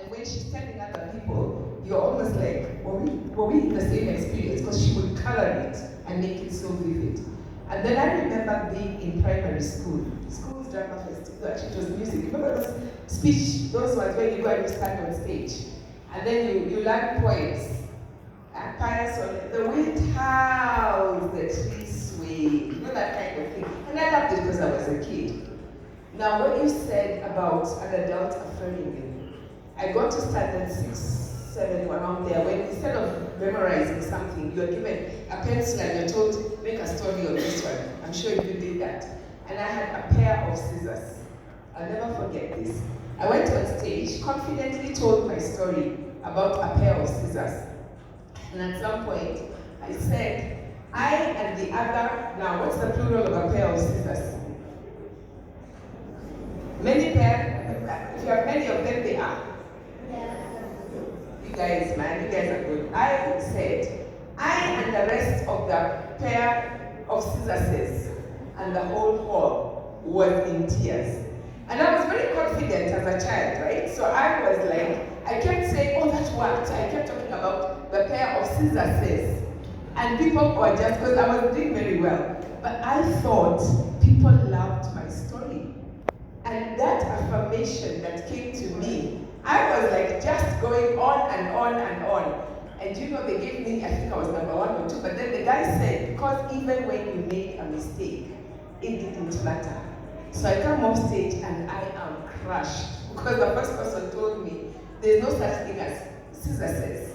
And when she's telling other people, you're almost like, were we in the same experience? Because she would color it and make it so vivid. And then I remember being in primary school, school's drama festival, actually it was music. Remember those speech, those ones where you go and you stand on stage, and then you learn poems. Pious on the wind howls, the trees sway, you know, that kind of thing. And I loved it because I was a kid. Now, what you said about an adult affirming you, I got to standard 6, 7, around there, when instead of memorizing something, you're given a pencil and you're told, make a story on this one. I'm sure you did that. And I had a pair of scissors. I'll never forget this. I went on stage, confidently told my story about a pair of scissors. And at some point, I said, I and the other, now what's the plural of a pair of scissors? Many pair, if you have many of them, they are. You guys, man, you guys are good. I said, I and the rest of the pair of scissors and the whole hall was in tears. And I was very confident as a child, right? So I was like, I kept saying, oh, that worked. I kept talking about the pair of scissors. And people were just, because I was doing very well. But I thought people loved my story. And that affirmation that came to me, I was like just going on and on and on. And you know, they gave me, I think I was number 1 or 2, but then the guy said, because even when you made a mistake, it didn't matter. So I come off stage and I am crushed because the first person told me there's no such thing as scissors.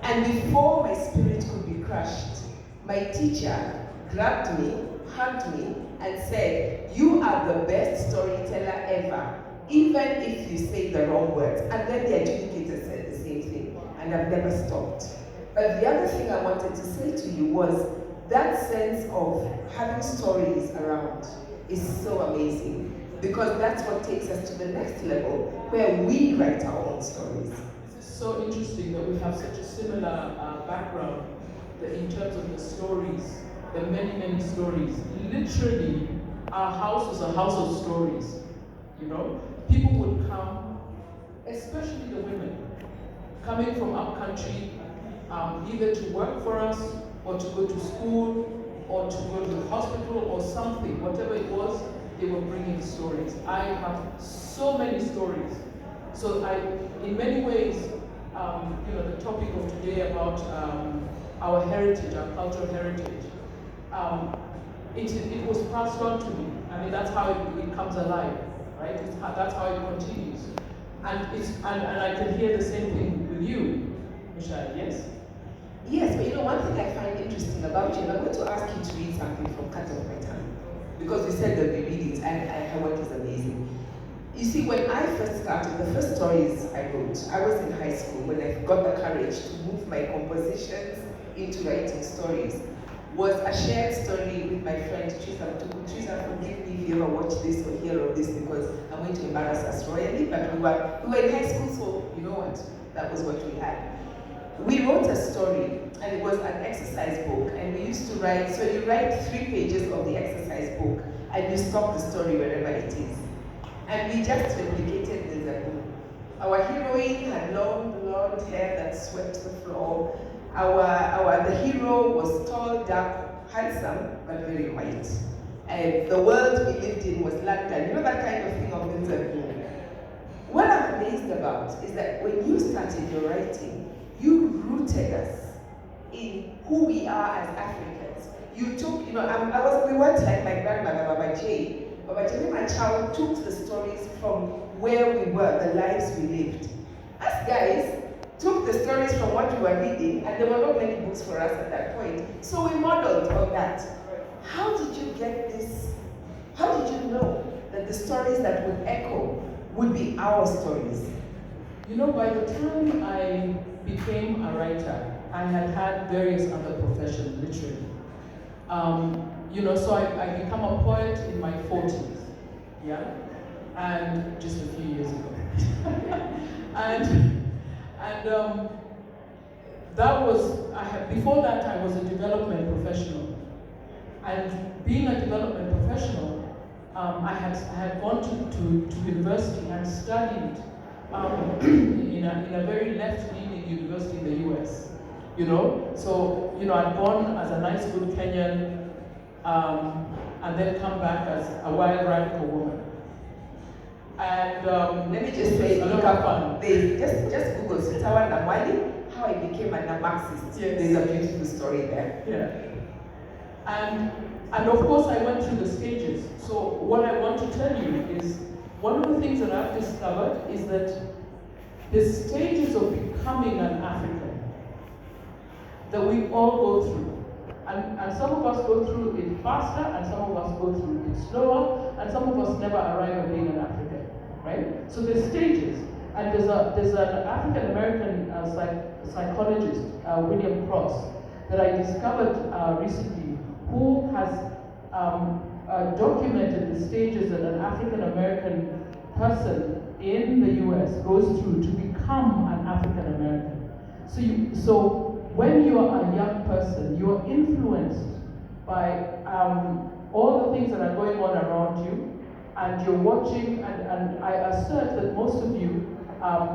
And before my spirit could be crushed, my teacher grabbed me, hugged me, and said, you are the best storyteller ever, even if you say the wrong words. And then the adjudicator said the same thing, and I've never stopped. But the other thing I wanted to say to you was that sense of having stories around is so amazing, because that's what takes us to the next level, where we write our own stories. It's so interesting that we have such a similar background in terms of the stories, the many, many stories. Literally, our house is a house of stories, you know? People would come, especially the women, coming from up country, either to work for us, or to go to school, or to go to the hospital, or something, whatever it was, they were bringing stories. I have so many stories. So in many ways, you know, the topic of today about our heritage, our cultural heritage, it was passed on to me. I mean, that's how it comes alive, right? That's how it continues. And I can hear the same thing with you, Mshai, yes? Yes, but you know, one thing I find interesting about you, and I'm going to ask you to read something from Cut Off My Tongue, because you said that we read it, and her work is amazing. You see, when I first started, the first stories I wrote, I was in high school when I got the courage to move my compositions into writing stories, was a shared story with my friend Teresa. Teresa, forgive me if you ever watch this or hear of this, because I'm going to embarrass us royally, but we were in high school, so you know what, that was what we had. We wrote a story, and it was an exercise book, and we used to write, so you write 3 pages of the exercise book, and you stop the story wherever it is. And we just replicated the book. Our heroine had long blonde hair that swept the floor. The hero was tall, dark, handsome, but very white. And the world we lived in was London. You know that kind of thing of interview. What I'm amazed about is that when you started your writing, you rooted us in who we are as Africans. You took, you know, we weren't like my grandmother, Baba J. Baba J, my child, took the stories from where we were, the lives we lived. Us guys took the stories from what we were reading, and there were not many books for us at that point. So we modeled on that. How did you get this? How did you know that the stories that would echo would be our stories? You know, by the time I became a writer, I had various other professions, literally. You know, so I became a poet in my 40s, yeah? And just a few years ago. and that was, before that I was a development professional. And being a development professional, I had gone to university and studied in in a very left-leaning university in the US, you know. So, you know, I'd gone as a nice, good Kenyan, and then come back as a wild, radical woman. And let me just say, a lot of fun. Just Google Sitawa Namwalie, how I became a Marxist. Yes. There's a beautiful story there. Yeah. And of course I went through the stages. So what I want to tell you is, one of the things that I've discovered is that the stages of becoming an African that we all go through. And some of us go through it faster, and some of us go through it slower, and some of us never arrive at being an African, right? So there's stages, and there's an African American psychologist, William Cross, that I discovered recently, who has documented the stages that an African American person in the US goes through to become an African American. So when you are a young person, you are influenced by all the things that are going on around you, and you're watching, and I assert that most of you,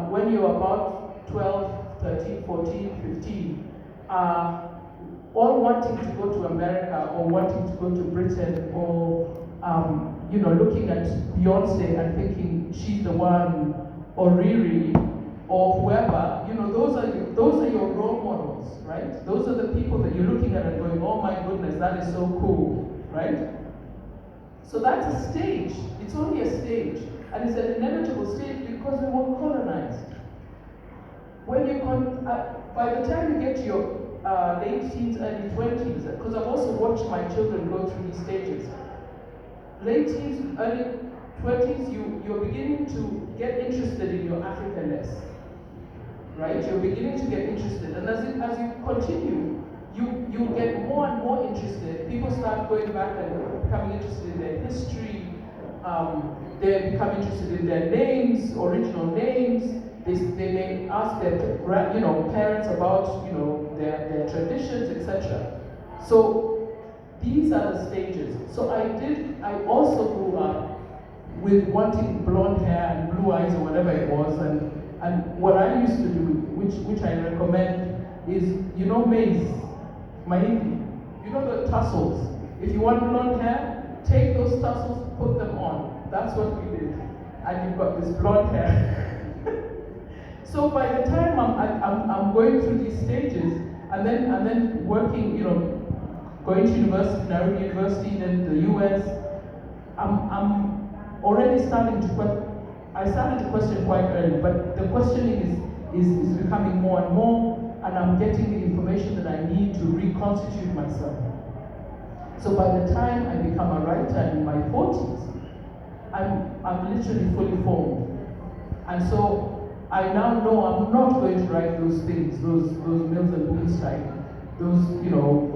when you're about 12, 13, 14, 15, are all wanting to go to America, or wanting to go to Britain, or you know, looking at Beyonce and thinking she's the one, or Riri, or whoever. You know, those are your role models, right? Those are the people that you're looking at and going, oh my goodness, that is so cool, right? So that's a stage. It's only a stage, and it's an inevitable stage because we were colonized. When you by the time you get to your late teens, early 20s, because I've also watched my children go through these stages. Late teens, early 20s, you're beginning to get interested in your Africanness, right? You're beginning to get interested, and as you continue, you get more and more interested. People start going back and becoming interested in their history. They become interested in their names, original names. They may ask their parents about their traditions, etc. So these are the stages. So I also grew up with wanting blonde hair and blue eyes or whatever it was, and what I used to do, which I recommend, is maize, mahindi. You know the tassels. If you want blonde hair, take those tassels, put them on. That's what we did, and you've got this blonde hair. So by the time I'm going through these stages, and then working, going to university, Nairobi University, then the US, I'm already starting to question. I started to question quite early, but the questioning is becoming more and more, and I'm getting the information that I need to reconstitute myself. So by the time I become a writer in my 40s, I'm literally fully formed, and so I now know I'm not going to write those things, those Mills and Boons type, those,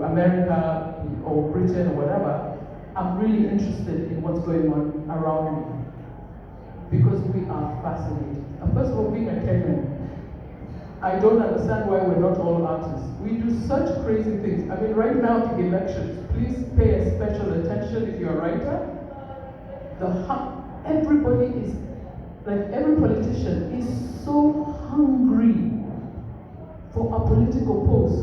America or Britain or whatever. I'm really interested in what's going on around me, because we are fascinated. And first of all, being a Kenyan, I don't understand why we're not all artists. We do such crazy things. I mean, right now, the elections, please pay a special attention if you're a writer. Everybody is, like every politician is so hungry for a political post.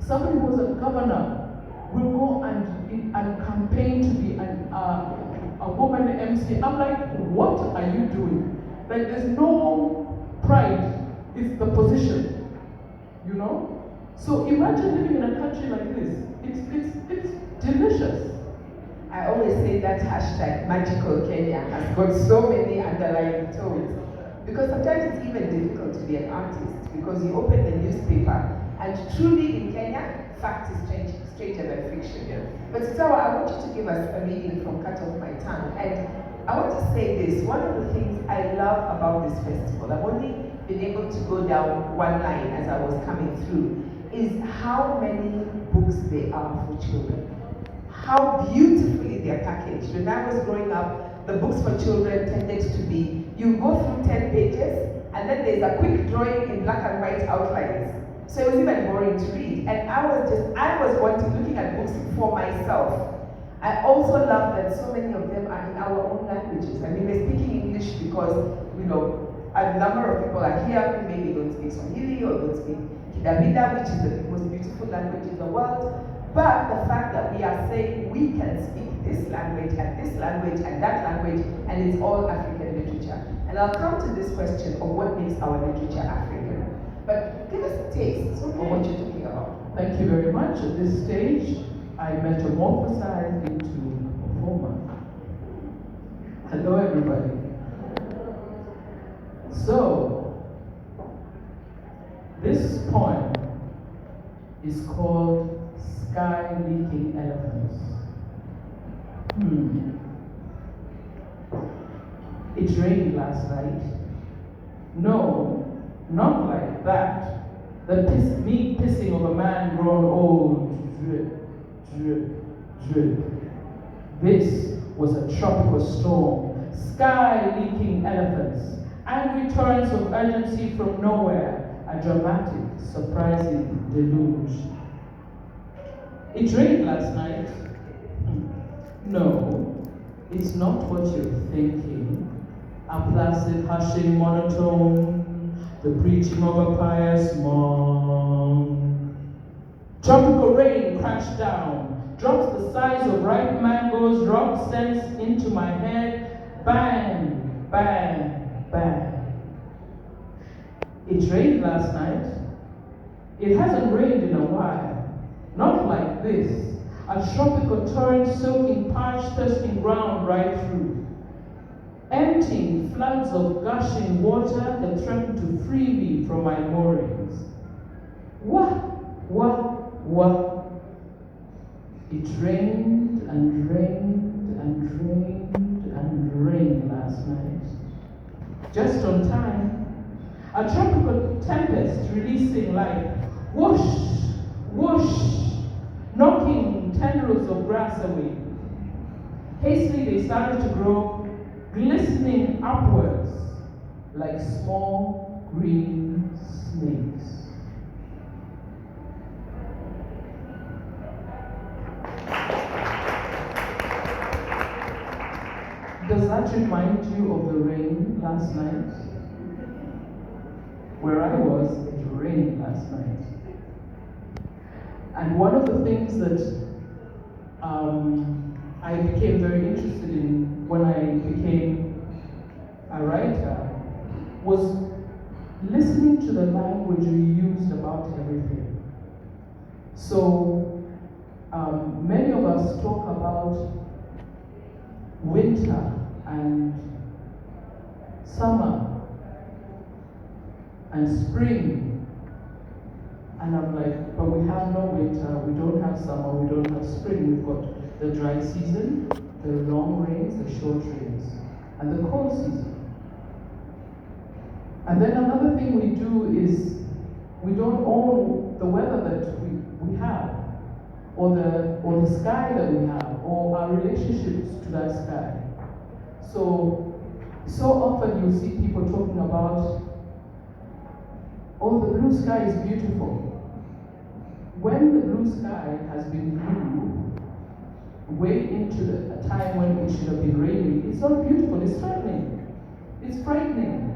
Somebody who was a governor will go and campaign to be a woman MC. I'm like, what are you doing? Like, there's no pride, it's the position, So imagine living in a country like this. It's delicious. I always say that hashtag magical Kenya has got so many underlying tones, because sometimes it's even difficult to be an artist, because you open the newspaper and truly in Kenya, fact is stranger than fiction. Yeah. But Sitawa, I want you to give us a reading from Cut Off My Tongue, and I want to say this. One of the things I love about this festival, I've only been able to go down one line as I was coming through, is how many books there are for children. How beautifully they're packaged. When I was growing up, the books for children tended to be, you go through 10 pages, and then there's a quick drawing in black and white outlines. So it was even boring to read. And I was looking at books for myself. I also love that so many of them are in our own languages. I mean, we're speaking English because, A number of people are here who maybe don't speak Swahili or don't speak Kidawida, which is the most beautiful language in the world. But the fact that we are saying we can speak this language and that language, and it's all African literature. And I'll come to this question of what makes our literature African. But give us a taste of what you're talking about. Thank you very much. At this stage, I metamorphosized into a performer. Hello, everybody. So, this poem is called Sky Leaking Elephants. It rained last night. No, not like that. The me pissing of a man grown old. Drip, drip, drip. This was a tropical storm. Sky leaking elephants. Angry torrents of urgency from nowhere. A dramatic, surprising deluge. It rained last night. No, it's not what you're thinking. A placid, hushing monotone, the preaching of a pious monk. Tropical rain crashed down, drops the size of ripe mangoes, rock sense into my head, bang, bang, bang. It rained last night. It hasn't rained in a while, not like this. A tropical torrent soaking parched, thirsting ground right through. Emptying floods of gushing water that threaten to free me from my moorings. Wah, wah, wah. It rained and rained and rained and rained last night. Just on time. A tropical tempest releasing life. Whoosh, whoosh, knocking tendrils of grass away. Hastily they started to grow, glistening upwards like small green snakes. Does that remind you of the rain last night? Where I was, it rained last night. And one of the things that I became very interested in when I became a writer was listening to the language we used about everything. So many of us talk about winter and summer and spring. And I'm like, but we have no winter, we don't have summer, we don't have spring. We've got the dry season, the long rains, the short rains, and the cold season. And then another thing we do is we don't own the weather that we have, or the sky that we have, or our relationships to that sky. So often you see people talking about, oh, the blue sky is beautiful. When the blue sky has been blue, way into a time when it should have been raining, it's not beautiful, it's threatening. It's frightening.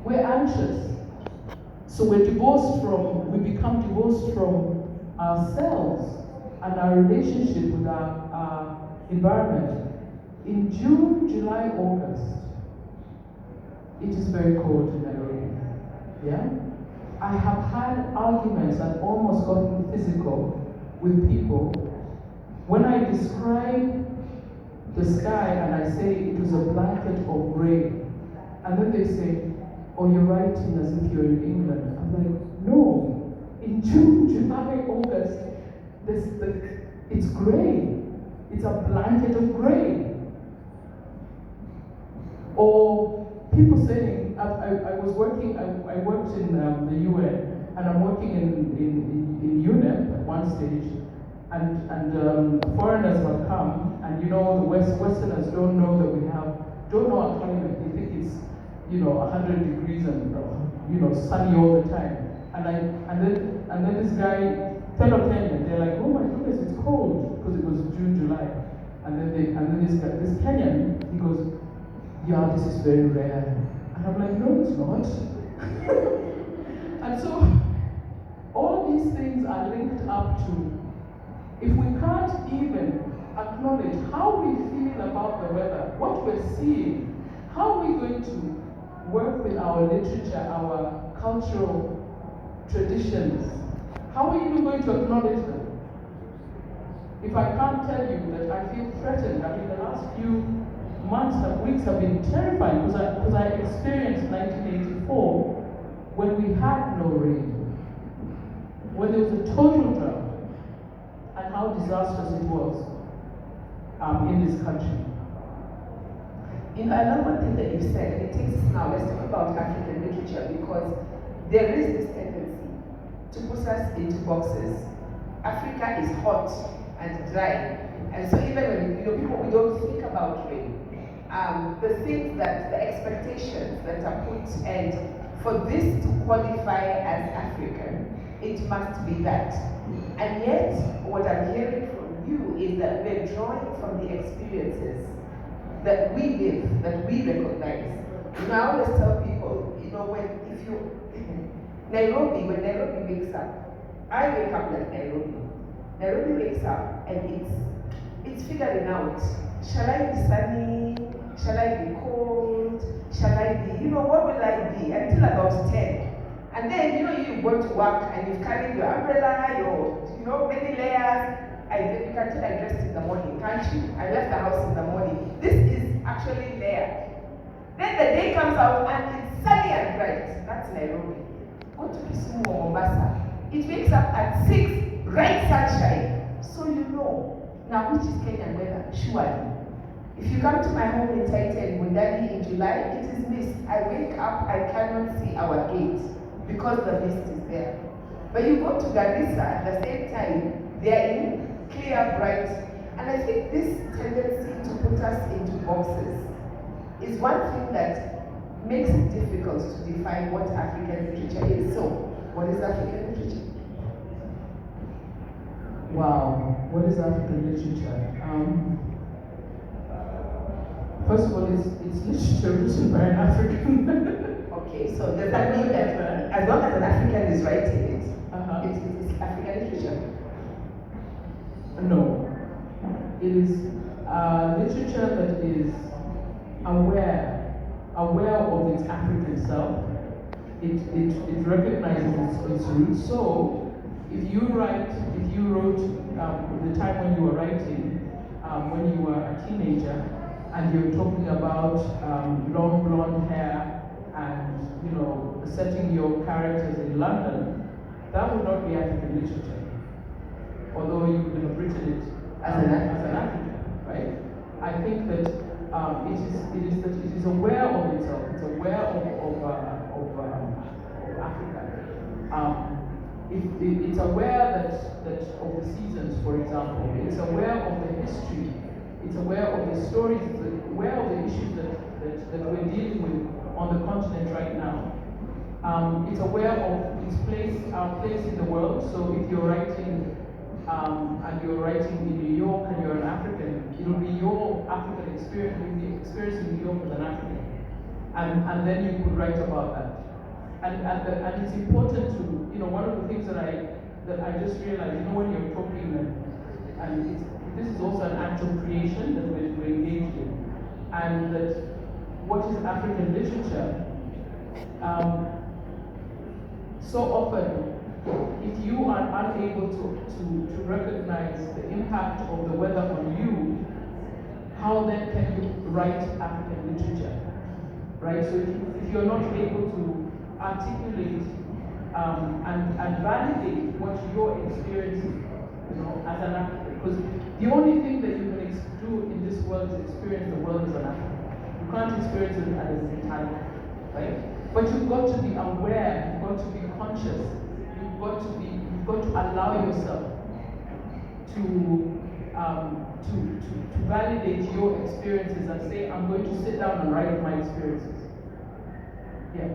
We're anxious. So we become divorced from ourselves and our relationship with our environment. In June, July, August, it is very cold in Nairobi. Yeah? I have had arguments and almost gotten physical with people when I describe the sky and I say it was a blanket of gray. And then they say, oh, you're writing as if you're in England. I'm like, no. In June, July, August, it's gray. It's a blanket of gray. Or people saying, I worked in the UN, and I'm working in UNEP at one stage, and foreigners will come, and the Westerners don't know that don't know our climate. They think it's 100 degrees and sunny all the time. And then this guy, fellow Kenyan, they're like, oh my goodness, it's cold, because it was June, July. And then this Kenyan, he goes, yeah, this is very rare. And I'm like, no, it's not. And so, all these things are linked up to, if we can't even acknowledge how we feel about the weather, what we're seeing, how are we going to work with our literature, our cultural traditions? How are you going to acknowledge them? If I can't tell you that I feel threatened, I mean, the last few months and weeks have been terrifying because I experienced 1984 when we had no rain, when there was a total drought, and how disastrous it was in this country. You know, I love one thing that you said, and it takes us now, let's talk about African literature, because there is this tendency to put us into boxes. Africa is hot and dry, and so even when people, we don't think about rain. The things that, the expectations that are put, and for this to qualify as African, it must be that. And yet, what I'm hearing from you is that we're drawing from the experiences that we live, that we recognize. You know, I always tell people, Nairobi, when Nairobi wakes up, I wake up like Nairobi. Nairobi wakes up and it's figuring out, shall I be sunny? Shall I be cold? Shall I be, what will I be? Until about 10. And then, you go to work and you've carried your umbrella, your, many layers. You can tell I dressed in the morning, can't you? I left the house in the morning. This is actually layered. Then the day comes out and it's sunny and bright. That's Nairobi. Go to Kisumu or Mombasa. It wakes up at 6, bright sunshine. So you know. Now, which is Kenyan weather? Surely. If you come to my home in Titan, Mundani in July, it is mist. I wake up, I cannot see our gate because the mist is there. But you go to Garissa at the same time, they are in clear, bright. And I think this tendency to put us into boxes is one thing that makes it difficult to define what African literature is. So, what is African literature? Wow, what is African literature? First of all, it's literature written by an African. Okay, so does that mean that as long as an African is writing it, it's African literature? No. It is literature that is aware of its African self. It recognizes its roots. So, if you wrote the time when you were writing, when you were a teenager, and you're talking about long blonde hair and setting your characters in London, that would not be African literature, although you could have written it as an African, right? I think that it is aware of itself. It's aware of Africa. It's aware that of the seasons, for example. It's aware of the history. It's aware of the stories. It's aware of the issues that we're dealing with on the continent right now. It's aware of our place in the world. So if you're writing and you're writing in New York and you're an African, it'll be your African experience. You'll be experiencing New York as an African, and then you could write about that. And it's important to one of the things that I just realized when you're talking and this is also an act of creation that we're engaged in, and that what is African literature. So often, if you are unable to recognize the impact of the weather on you, how then can you write African literature, right? So if you're not able to articulate and validate what you're experiencing, as an African, because the only thing that you can do in this world is experience the world as an African. You can't experience it as an Italian, right? But you've got to be aware, you've got to be conscious, you've got to allow yourself to validate your experiences and say, I'm going to sit down and write my experiences. Yeah.